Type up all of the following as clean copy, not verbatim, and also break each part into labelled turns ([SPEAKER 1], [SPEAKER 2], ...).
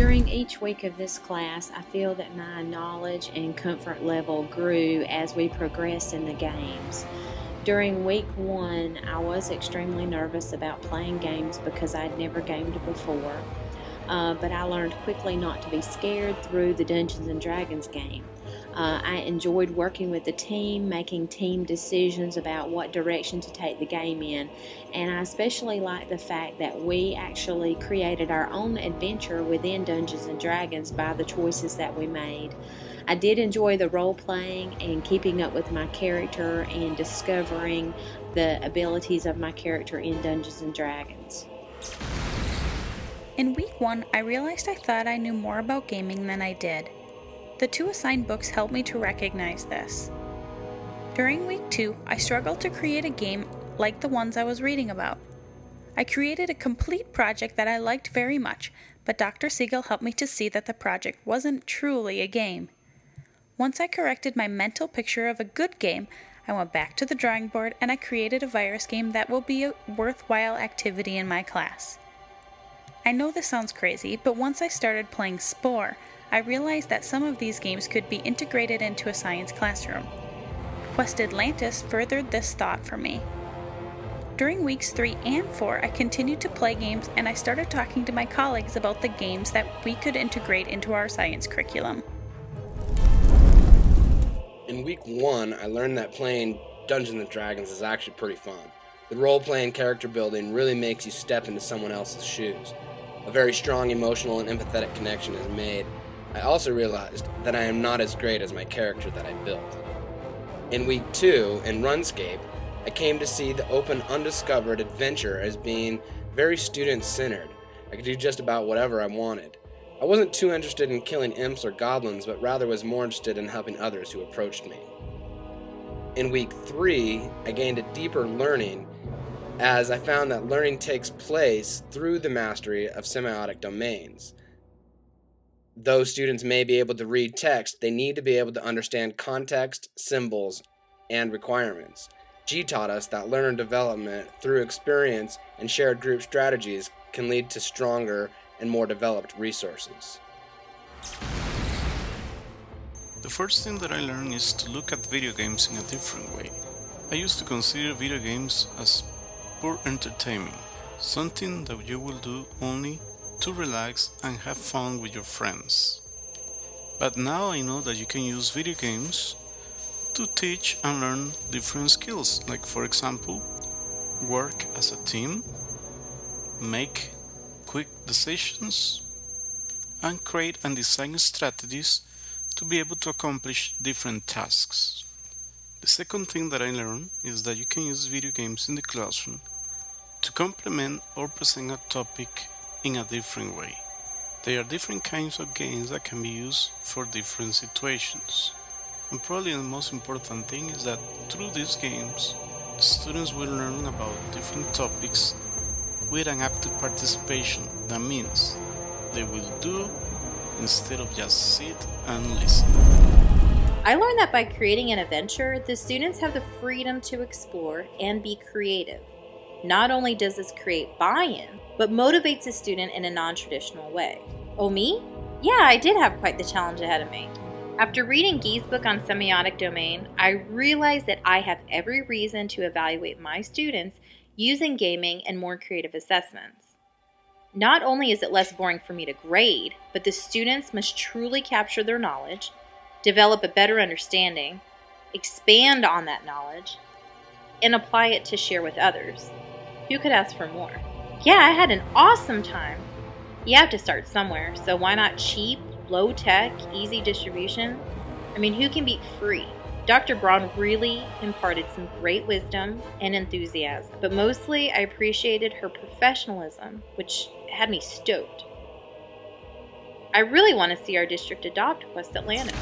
[SPEAKER 1] During each week of this class, I feel that my knowledge and comfort level grew as we progressed in the games. During week 1, I was extremely nervous about playing games because I'd never gamed before, but I learned quickly not to be scared through the Dungeons & Dragons game. I enjoyed working with the team, making team decisions about what direction to take the game in, and I especially liked the fact that we actually created our own adventure within Dungeons & Dragons by the choices that we made. I did enjoy the role-playing and keeping up with my character and discovering the abilities of my character in Dungeons & Dragons.
[SPEAKER 2] In week 1, I realized I thought I knew more about gaming than I did. The 2 assigned books helped me to recognize this. During week 2, I struggled to create a game like the ones I was reading about. I created a complete project that I liked very much, but Dr. Siegel helped me to see that the project wasn't truly a game. Once I corrected my mental picture of a good game, I went back to the drawing board and I created a virus game that will be a worthwhile activity in my class. I know this sounds crazy, but once I started playing Spore, I realized that some of these games could be integrated into a science classroom. Quest Atlantis furthered this thought for me. During weeks 3 and 4, I continued to play games and I started talking to my colleagues about the games that we could integrate into our science curriculum.
[SPEAKER 3] In week 1, I learned that playing Dungeons & Dragons is actually pretty fun. The role-playing character building really makes you step into someone else's shoes. A very strong emotional and empathetic connection is made. I also realized that I am not as great as my character that I built. In week 2, in RuneScape, I came to see the open, undiscovered adventure as being very student-centered. I could do just about whatever I wanted. I wasn't too interested in killing imps or goblins, but rather was more interested in helping others who approached me. In week 3, I gained a deeper learning as I found that learning takes place through the mastery of semiotic domains. Though students may be able to read text, they need to be able to understand context, symbols, and requirements. G taught us that learner development through experience and shared group strategies can lead to stronger and more developed resources.
[SPEAKER 4] The first thing that I learned is to look at video games in a different way. I used to consider video games as pure entertainment, something that you will do only to relax and have fun with your friends. But now I know that you can use video games to teach and learn different skills, like for example, work as a team, make quick decisions, and create and design strategies to be able to accomplish different tasks. The second thing that I learned is that you can use video games in the classroom to complement or present a topic in a different way. There are different kinds of games that can be used for different situations. And probably the most important thing is that through these games, students will learn about different topics with an active participation. That means they will do instead of just sit and listen.
[SPEAKER 5] I learned that by creating an adventure, the students have the freedom to explore and be creative. Not only does this create buy-in, but motivates a student in a non-traditional way. Oh, me? Yeah, I did have quite the challenge ahead of me. After reading Guy's book on semiotic domain, I realized that I have every reason to evaluate my students using gaming and more creative assessments. Not only is it less boring for me to grade, but the students must truly capture their knowledge, develop a better understanding, expand on that knowledge, and apply it to share with others. Who could ask for more? Yeah, I had an awesome time. You have to start somewhere, so why not cheap, low-tech, easy distribution? I mean, who can beat free? Dr. Braun really imparted some great wisdom and enthusiasm, but mostly I appreciated her professionalism, which had me stoked. I really want to see our district adopt Quest Atlantis.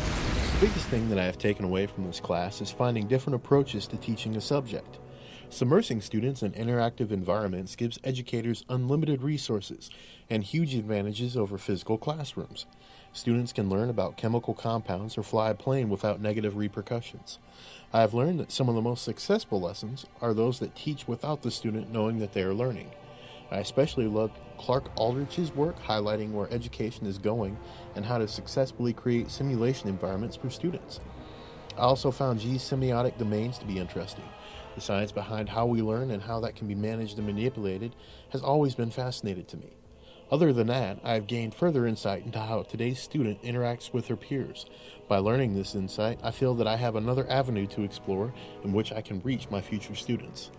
[SPEAKER 6] The biggest thing that I have taken away from this class is finding different approaches to teaching a subject. Submersing students in interactive environments gives educators unlimited resources and huge advantages over physical classrooms. Students can learn about chemical compounds or fly a plane without negative repercussions. I have learned that some of the most successful lessons are those that teach without the student knowing that they are learning. I especially loved Clark Aldrich's work highlighting where education is going and how to successfully create simulation environments for students. I also found G's semiotic domains to be interesting. The science behind how we learn and how that can be managed and manipulated has always been fascinating to me. Other than that, I have gained further insight into how today's student interacts with her peers. By learning this insight, I feel that I have another avenue to explore in which I can reach my future students.